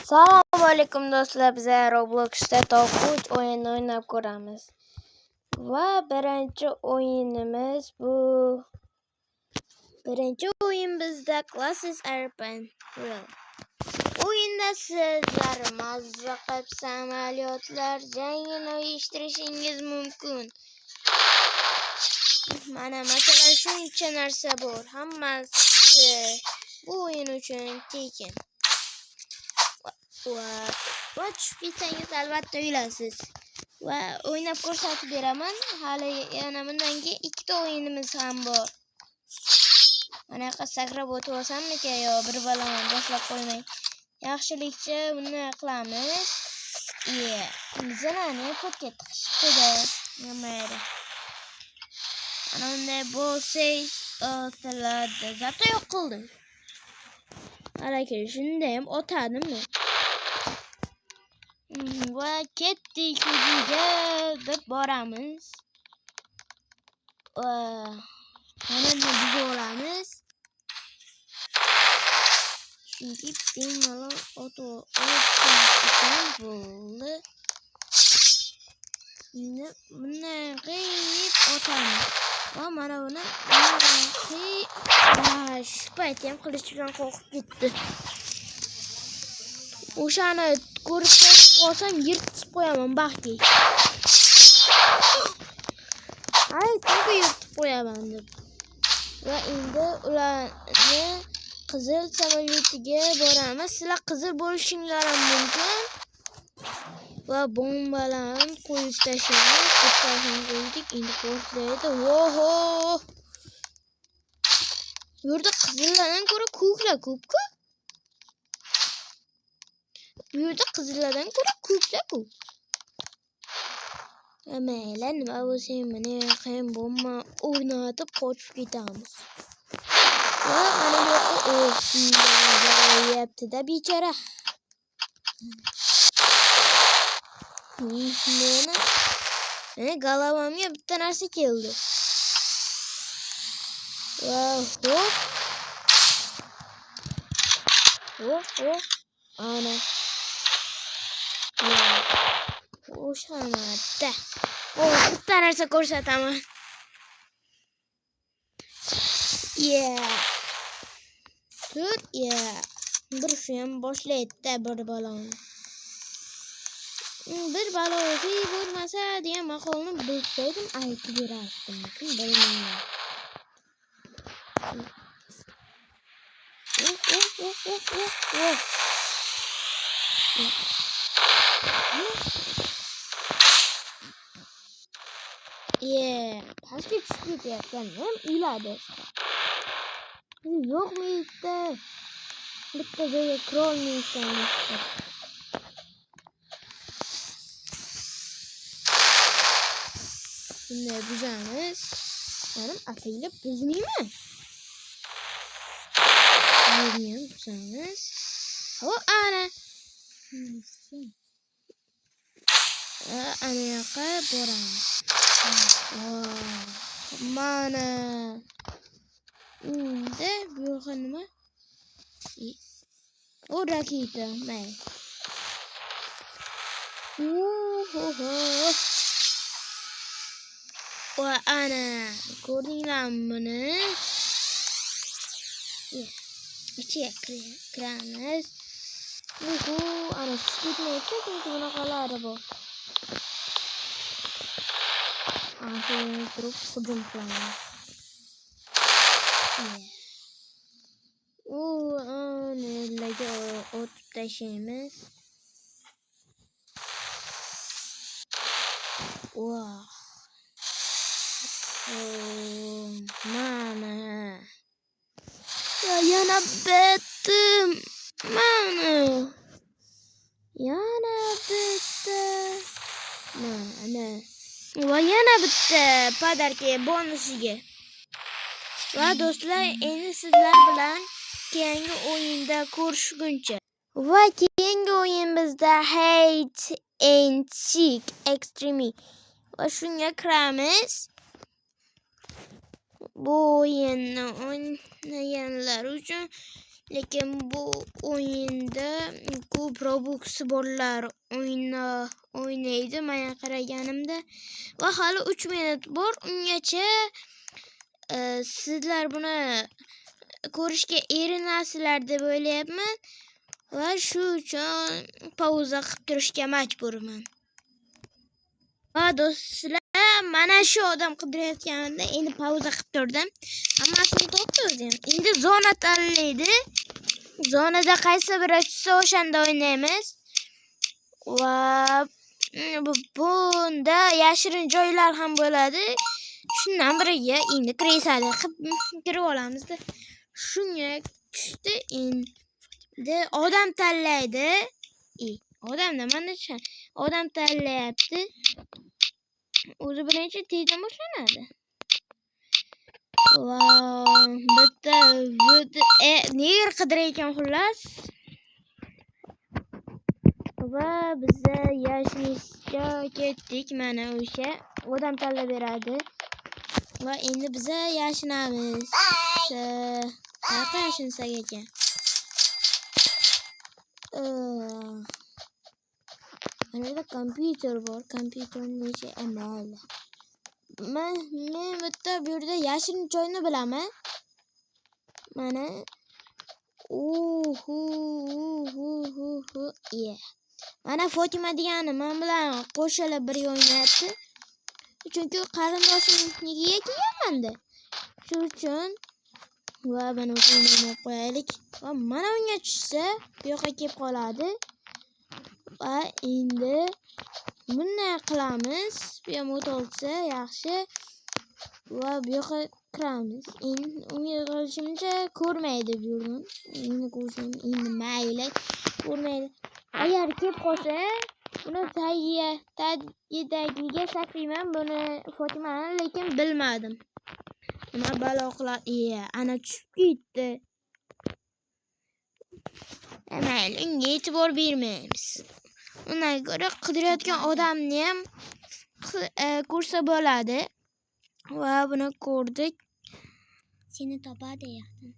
Assalomu alaykum do'stlar, biz Robloxda to'qqiz o'yin o'ynab ko'ramiz. Va birinchi o'yinimiz bu. Birinchi o'yin bizda Classes Airplane. O'yinda sizlar mazza qilib samolyotlar jangini uyushtirishingiz mumkin. Mana masalan shuncha narsa bor. Hammasi bu o'yin uchun tekin. Va tushib ketsangiz albatta o'ylasiz. Va o'ynab ko'rsatib beraman. Hali yana bundan keyin ikkita o'yinimiz ham bor. Anaqa sakrab o'tib olsammikan yo bir balon boshlab qo'ymang. Yaxshilikcha buni qilamiz. Bizlarni paket qilishdi. Nimaydi. Ana unday bo'lsangiz otiladi. Zato yo'q qildi. Alaka shunday ham otadimmi? Va ketdik hujumga deb boramiz. Mana biz olamiz. Chunki bemalol bo'ldi. Bunday qilib otamiz. Va mana buni shu payt ham qilich bilan qo'rqib ketdi. O'shani ko'rib qolsam yirtib qo'yaman baxtga. To'g'ri yirtib qo'yaman deb. Va endi ularni qizil samolyotiga boramiz. Sizlar qizil bo'lishinglar ham mumkin. Va bombalarni qo'yib tashlaymiz. Bittasini qo'ydik, endi portlaydi. Voho! Bu yerda qizillardan ko'ra ko'klar ko'p-ku. Bu yerda qizillardan ko'ra ko'klar ko'p. Mayli, nima bo'lsa mana ham bomba o'rnatib qochib ketamiz. Va ana bu yo'qda bechora. Meni galavamga bitta narsa keldi. Va hop. Ana. O'shamada. Bitta narsa ko'rsataman. Bir shu ham boshlaydi bir balon. Bir balon bo'lmasa degan maqolni bilsaydim aytib berardim. Bilmayman. Pastga tushib ketayotgan ham uladi. Yo'qmi bitta joyga kirolmaysan. Bunday buzamiz. Benim atayla buzniymi? Buni ham buzamiz. Ana. Ana yoqqa boramiz. Mana. Endi bu yoqqa nima? O raketa, may. Va ana ko'rdinglarmi buni? Ichiga kiramiz. Ana skutmaydi, chunki bunaqalari bor. Turib hujum qilamiz. Nelarga otib tashlaymiz. Mana. Yana bittim. Mana. Yana bitta. Mana. Va yana bitta podarka bonusiga. Va do'stlar, endi sizlar bilan keyingi o'yinda ko'rishguncha. Va keyingi o'yin bizda Hide and Seek Extreme. Va shunga kiramiz. Bu o'yinni o'ynaganlar uchun Lekin bu o'yinda ko'p Robux borlar o'ynaydi men qaraganimda va hali 3 minut bor. Ungacha sizlar buni ko'rishga erinasizlar deb o'ylayapman va shu uchun pauza qilib turishga majburman. Va do'stlar, mana shu odam qidirayotganimda endi pauza qilib turdim. Hammasini topdim. Endi zona tanlaydi. Zonada qaysi biri tushsa o'shanda o'ynaymiz. Va bunda yashirin joylar ham bo'ladi. Shundan biriga endi kresali kirib olamiz. Shunga tushdi. Endi odam tanlaydi. Odamda mana shu odam tanlayapti. O'zi birinchi tezda boshlanadi. Bitta ner qidirayotgan xullas. Va biz yashinishga ketdik. Mana o'sha odam tanlab beradi. Va endi biz yashinamiz. Qayerga yashinsak ekan? Mana kompyuter bor. Kompyuterni necha amal. Men bitta bu yerda yashirin joyni bilaman. Mana mana Fotima degani men bilan qo'shilib bir o'ynayapti. Chunki qarindoshimnikiga kelganman-da. Shu uchun va buni o'ynab qo'yaylik. Va mana unga tushsa, bu yoqqa kelib qoladi. Va endi bunday qilamiz. Bu ham o'tolsa yaxshi. Va bu yoqqa kiramiz. Endi unga qilishimcha ko'rmaydi bu yerdan. Endi ko'rsam endi mayli ko'rmaydi. Agar kelib qolsa, buni tagidagiga sakrayman. Buni Fotimani lekin bilmadim. Nima balo qilar? Ana tushib ketdi. Mayli, unga e'tibor bermaymiz. Undan ko'ra qidirayotgan odamni ham ko'rsa bo'ladi. Va buni ko'rdik. Seni topadi yaqin.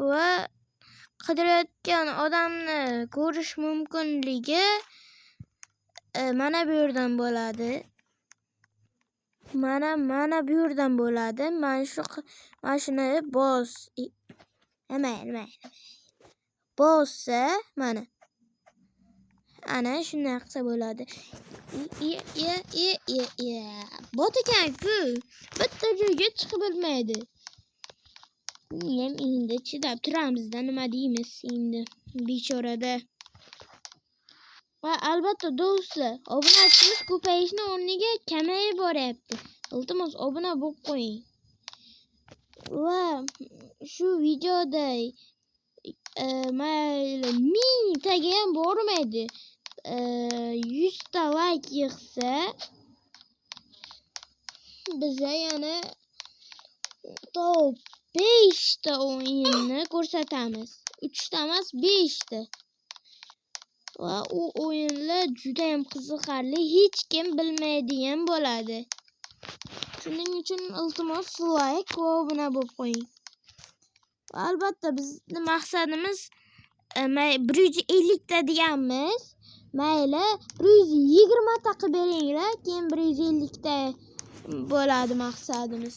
Va qidirayotgan odamni ko'rish mumkinligi mana bu yerdan bo'ladi. Mana bu yerdan bo'ladi. Mana shuni bos. Mayli. Bossa mana. Ana shunday qilsa bo'ladi. Bot ekan-ku. Bitta joyga chiqib bilmaydi. Endi chidab turamiz-da, nima deymiz endi bechorada. Va albatta do'stlar, obunachimiz ko'payishning o'rniga kamayib boryapti. Iltimos obuna bo'lib qo'ying. Va shu videoda mayli 1000 taga ham bormaydi. 100 ta like yig'sa biz yana top 5 ta o'yinni ko'rsatamiz. 3 ta emas, 5 ta. Va u o'yinlar juda ham qiziqarli, hech kim bilmaydigan bo'ladi. Shuning uchun iltimos like va obuna bo'lib qo'ying. Albatta bizning maqsadimiz 150 ta deganmiz. Mayli 120 ta qilib beringlar, keyin 150 ta bo'ladi maqsadimiz.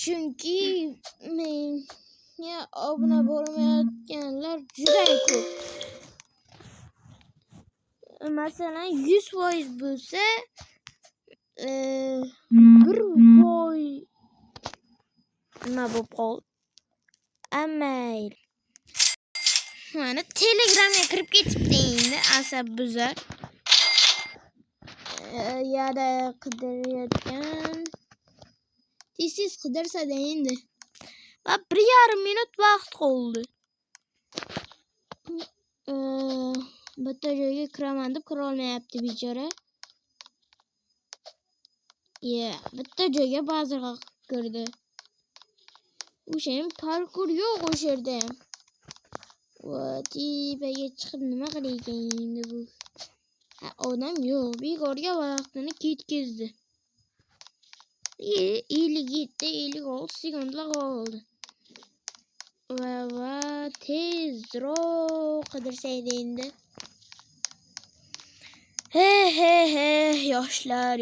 Chunki menga obuna bo'lmayotganlar juda ko'p. Masalan 100% bo'lsa 1% nima bo'lib qoldi? Mayli. Mana Telegramga kirib ketibdi endi asab buzar. Yana qidirayotgan. Tez qidirsa-da endi. Va 1,5 minut vaqt qoldi. Bitta joyga kiraman deb kira olmayapti bechora. Bitta joyga ba'ziga kirdi. O'sha ham parkur yo'q o'sha yerda ham. Va tepaga chiqib nima qilayotgan endi bu? Odam yo'q, bekorga vaqtini ketkazdi. 57-56 sekundlar qoldi. va tezroq qidirsaydi endi. He, yoshlar.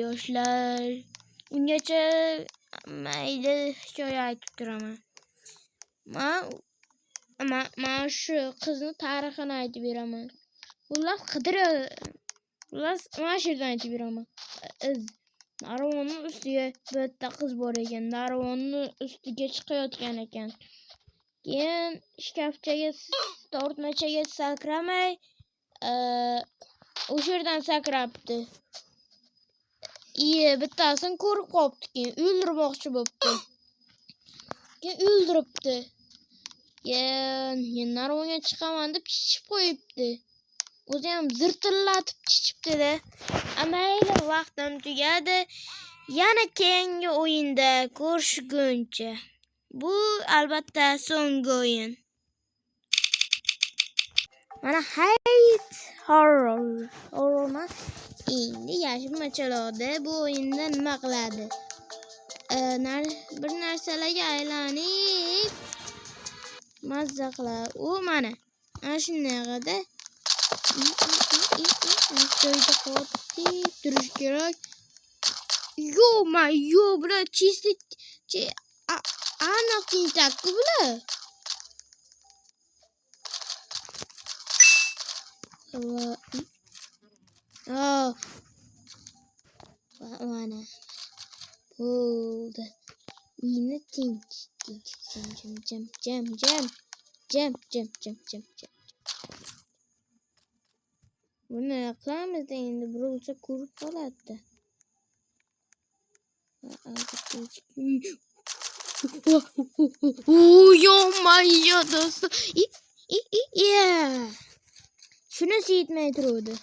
Ungacha mayli hikoya aytib turaman. Men shu qizni tarixini aytib beraman. Xullas mana shu yerdan aytib beraman. Narvonning ustiga bitta qiz bor ekan. Narvonning ustiga chiqayotgan ekan. Keyin shkafchaga tortmachaga sakramay o'sha yerdan sakrabdi. Bittasini ko'rib qolibdi, keyin o'ldirmoqchi bo'libdi. Keyin o'ldiribdi. Keyin narvonga chiqaman deb chichib qo'yibdi. O'zi ham zirtillatib chichibdi-da. Mayli, vaqtim tugadi. Yana keyingi o'yinda ko'rishguncha. Bu albatta so'nggi o'yin. Mana Hate Horror endi yashil machalarda bu o'yinda nima qiladi? Bir narsalarga aylanib mazza qiladi. U mana shunday qiladi. Joyda qotib turish kerak. Yo, bular chistlik aniq tintakku bular. Mana bo'ldi. Uyni tinch. Jam. Buni qilamiz endi birovcha ko'rib qoladi. Yo do'stlar. Shunisi yetmay turadi.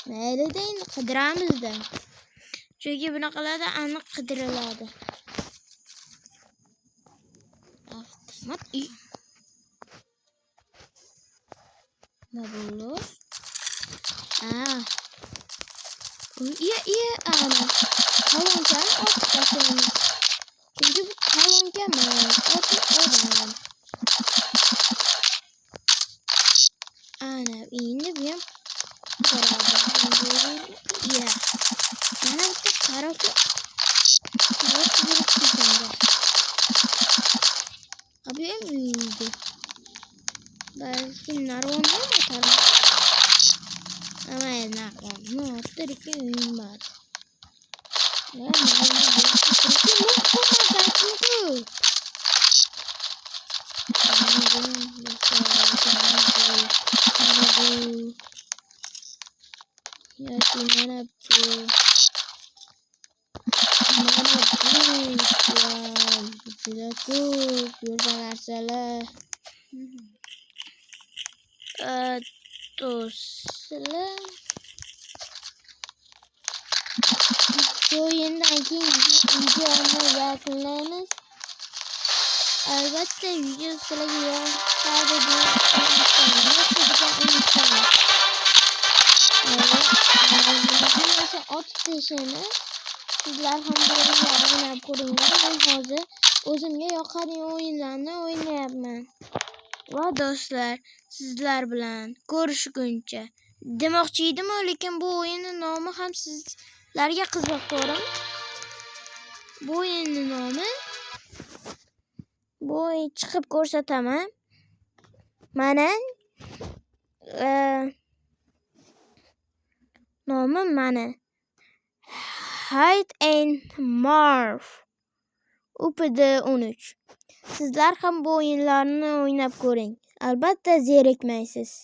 Mayli endi qidiramiz-da. Chunki bunaqalarda aniq qidiriladi. Qismat. Nima bo'ldi? Ana. Qalonchani otib tashlaymiz. Chunki bu qaloncha emas, odam. Ana, endi bu ham qaradi. Mana bitta qarab turibdi. Abi ham uydi. Balki narvonni otaram. Narvonni ottirib uyim bor. Do'stlar, o'yindan keyin videoni yakunlaymiz. Albatta video sizlarga yoqadi deb umiddaman. Otib tashlaymiz. Sizlar ham o'ynab ko'ringlar. Men hozir o'zimga yoqadigan o'yinlarni o'ynayapman. Va do'stlar, sizlar bilan ko'rishguncha demoqchi edim, lekin bu o'yinning nomi ham sizlarga qiziq ko'rim. Bu o'yinning nomi chiqib ko'rsataman. Mana nomi mana Hide and Morph UPD 13. Sizlar ham bu o'yinlarni o'ynab ko'ring. Albatta zerikmaysiz.